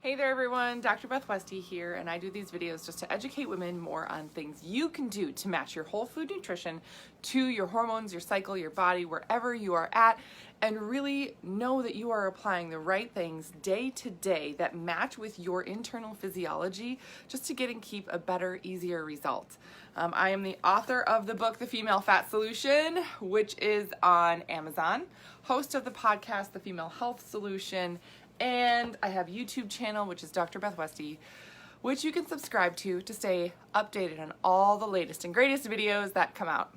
Hey there everyone, Dr. Beth Westy here, and I do these videos just to educate women more on things you can do to match your whole food nutrition to your hormones, your cycle, your body, wherever you are at, and really know that you are applying the right things day to day that match with your internal physiology just to get and keep a better, easier result. I am the author of the book, The Female Fat Solution, which is on Amazon, host of the podcast, The Female Health Solution, and I have a YouTube channel, which is Dr. Beth Westy, which you can subscribe to stay updated on all the latest and greatest videos that come out.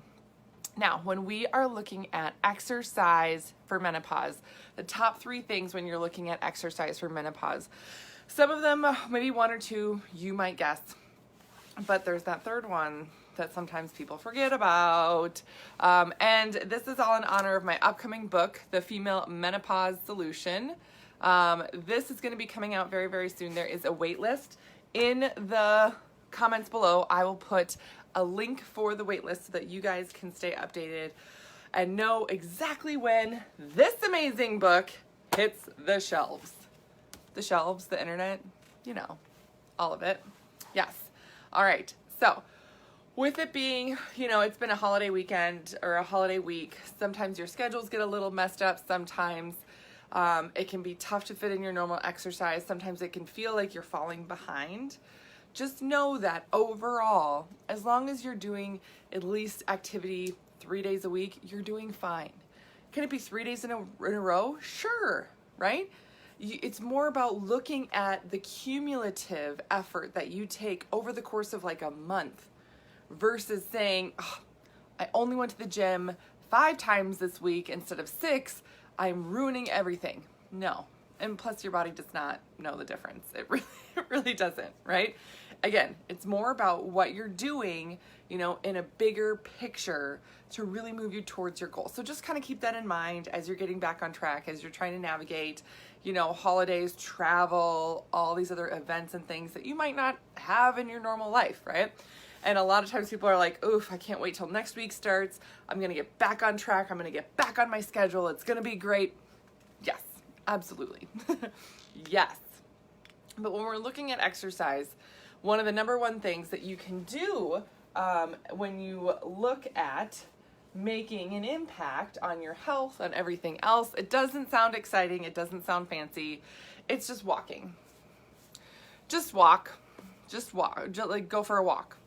Now, when we are looking at exercise for menopause, the top 3 things when you're looking at exercise for menopause, some of them, maybe 1 or 2, you might guess, but there's that third one that sometimes people forget about. And this is all in honor of my upcoming book, The Female Menopause Solution. This is going to be coming out very, very soon. There is a wait list. In the comments below, I will put a link for the wait list so that you guys can stay updated and know exactly when this amazing book hits the shelves. The shelves, the internet, you know, all of it. Yes. All right. So with it being, it's been a holiday weekend or a holiday week, sometimes your schedules get a little messed up. Sometimes it can be tough to fit in your normal exercise. Sometimes it can feel like you're falling behind. Just know that overall, as long as you're doing at least activity 3 days a week, you're doing fine. Can it be 3 days in a row? Sure, right? It's more about looking at the cumulative effort that you take over the course of like a month versus saying, oh, I only went to the gym 5 times this week instead of 6. I'm ruining everything. No. And plus your body does not know the difference. It really doesn't, right? Again, it's more about what you're doing, in a bigger picture to really move you towards your goal. So just kind of keep that in mind as you're getting back on track, as you're trying to navigate, holidays, travel, all these other events and things that you might not have in your normal life, right? And a lot of times people are like, oof, I can't wait till next week starts. I'm going to get back on track. I'm going to get back on my schedule. It's going to be great. Yes, absolutely. Yes. But when we're looking at exercise, one of the number one things that you can do when you look at making an impact on your health, on everything else, it doesn't sound exciting. It doesn't sound fancy. It's just walking. Just walk. Just walk. Just like go for a walk.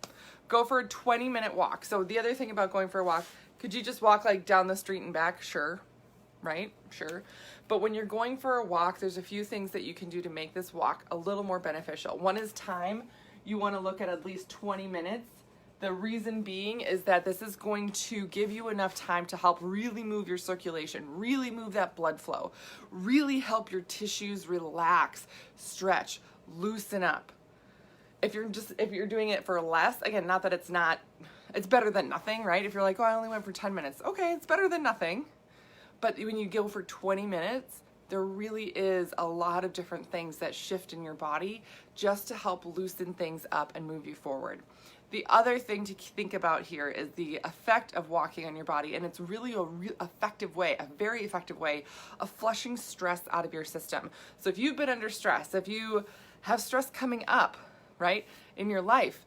Go for a 20-minute walk. So the other thing about going for a walk, could you just walk like down the street and back? Sure, right? Sure. But when you're going for a walk, there's a few things that you can do to make this walk a little more beneficial. One is time. You want to look at least 20 minutes. The reason being is that this is going to give you enough time to help really move your circulation, really move that blood flow, really help your tissues relax, stretch, loosen up. If you're doing it for less, again, not that it's better than nothing, right? If you're like, oh, I only went for 10 minutes. Okay, it's better than nothing. But when you go for 20 minutes, there really is a lot of different things that shift in your body just to help loosen things up and move you forward. The other thing to think about here is the effect of walking on your body, and it's really a very effective way of flushing stress out of your system. So if you've been under stress, if you have stress coming up, right, in your life,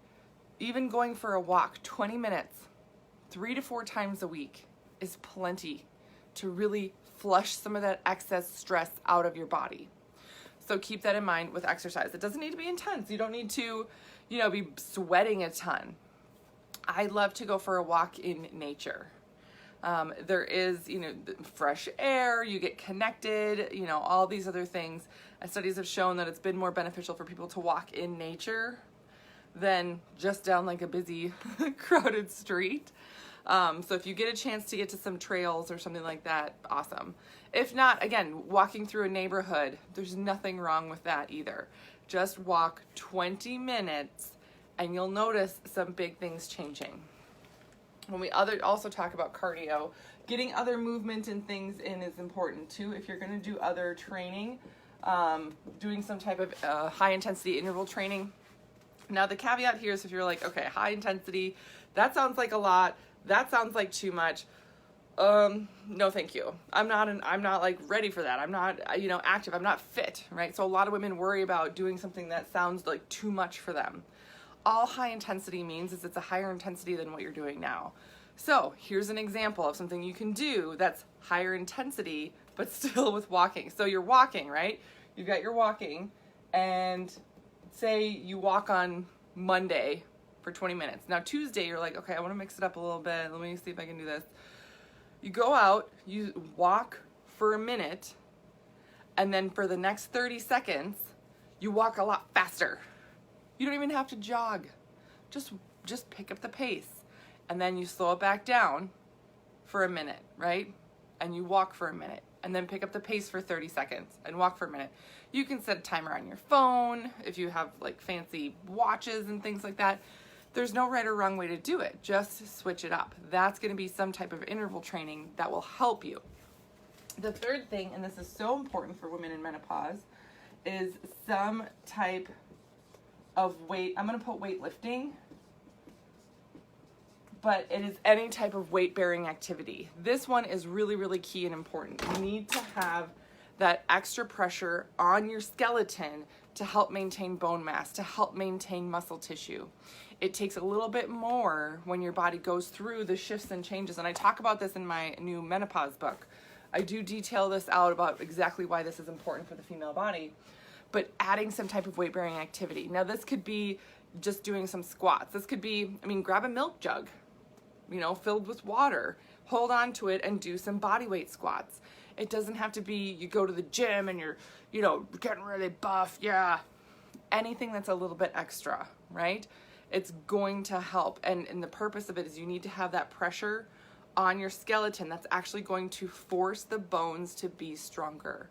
even going for a walk 20 minutes 3 to 4 times a week is plenty to really flush some of that excess stress out of your body. So keep that in mind with exercise. It doesn't need to be intense. You don't need to, be sweating a ton. I love to go for a walk in nature. There is, fresh air, you get connected, all these other things. And studies have shown that it's been more beneficial for people to walk in nature than just down like a busy, crowded street. So if you get a chance to get to some trails or something like that, awesome. If not, again, walking through a neighborhood, there's nothing wrong with that either. Just walk 20 minutes and you'll notice some big things changing. When we also talk about cardio, getting other movement and things in is important too. If you're going to do other training, doing some type of high intensity interval training. Now the caveat here is if you're like, okay, high intensity, that sounds like a lot. That sounds like too much. no, thank you. I'm not like ready for that. I'm not, active. I'm not fit, right? So a lot of women worry about doing something that sounds like too much for them. All high intensity means is it's a higher intensity than what you're doing now. So here's an example of something you can do that's higher intensity, but still with walking. So you're walking, right? You've got your walking, and say you walk on Monday for 20 minutes. Now Tuesday, you're like, okay, I want to mix it up a little bit. Let me see if I can do this. You go out, you walk for a minute, and then for the next 30 seconds, you walk a lot faster. You don't even have to jog. Just pick up the pace. And then you slow it back down for a minute, right? And you walk for a minute. And then pick up the pace for 30 seconds and walk for a minute. You can set a timer on your phone if you have like fancy watches and things like that. There's no right or wrong way to do it. Just switch it up. That's going to be some type of interval training that will help you. The third thing, and this is so important for women in menopause, is some type of weight. I'm going to put weightlifting, but it is any type of weight-bearing activity. This one is really, really key and important. You need to have that extra pressure on your skeleton to help maintain bone mass, to help maintain muscle tissue. It takes a little bit more when your body goes through the shifts and changes. And I talk about this in my new menopause book. I do detail this out about exactly why this is important for the female body. But adding some type of weight-bearing activity. Now this could be just doing some squats. This could be, grab a milk jug, filled with water. Hold on to it and do some body weight squats. It doesn't have to be you go to the gym and you're, getting really buff. Yeah. Anything that's a little bit extra, right? It's going to help. And the purpose of it is you need to have that pressure on your skeleton that's actually going to force the bones to be stronger.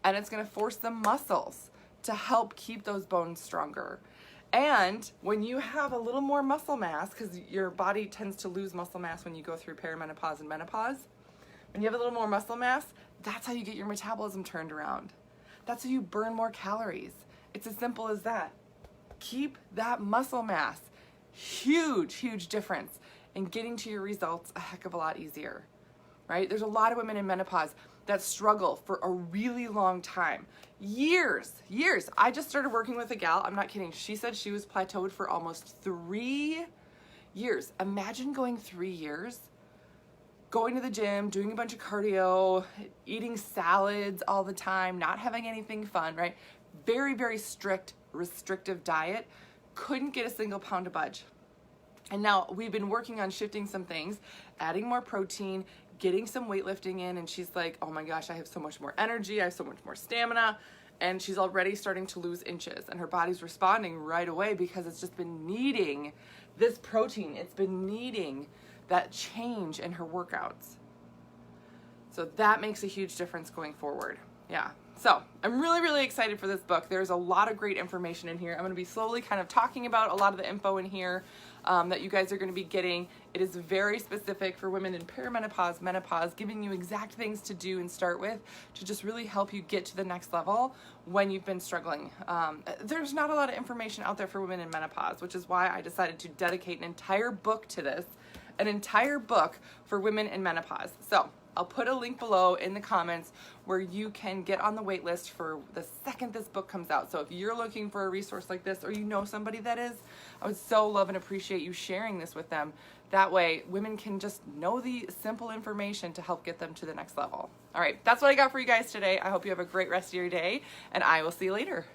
And it's going to force the muscles to help keep those bones stronger. And when you have a little more muscle mass, because your body tends to lose muscle mass when you go through perimenopause and menopause, when you have a little more muscle mass, that's how you get your metabolism turned around. That's how you burn more calories. It's as simple as that. Keep that muscle mass. Huge, huge difference in getting to your results a heck of a lot easier, right? There's a lot of women in menopause that struggle for a really long time. Years. I just started working with a gal, I'm not kidding. She said she was plateaued for almost 3 years. Imagine going 3 years, going to the gym, doing a bunch of cardio, eating salads all the time, not having anything fun, right? Very, very strict, restrictive diet. Couldn't get a single pound to budge. And now we've been working on shifting some things, adding more protein, getting some weightlifting in, and she's like, oh my gosh, I have so much more energy, I have so much more stamina, and she's already starting to lose inches, and her body's responding right away because it's just been needing this protein. It's been needing that change in her workouts. So that makes a huge difference going forward. Yeah. So I'm really, really excited for this book. There's a lot of great information in here. I'm going to be slowly kind of talking about a lot of the info in here that you guys are going to be getting. It is very specific for women in perimenopause, menopause, giving you exact things to do and start with to just really help you get to the next level when you've been struggling. There's not a lot of information out there for women in menopause, which is why I decided to dedicate an entire book to this, an entire book for women in menopause. So I'll put a link below in the comments where you can get on the wait list for the second this book comes out. So if you're looking for a resource like this, or you know somebody that is, I would so love and appreciate you sharing this with them. That way women can just know the simple information to help get them to the next level. All right, that's what I got for you guys today. I hope you have a great rest of your day, and I will see you later.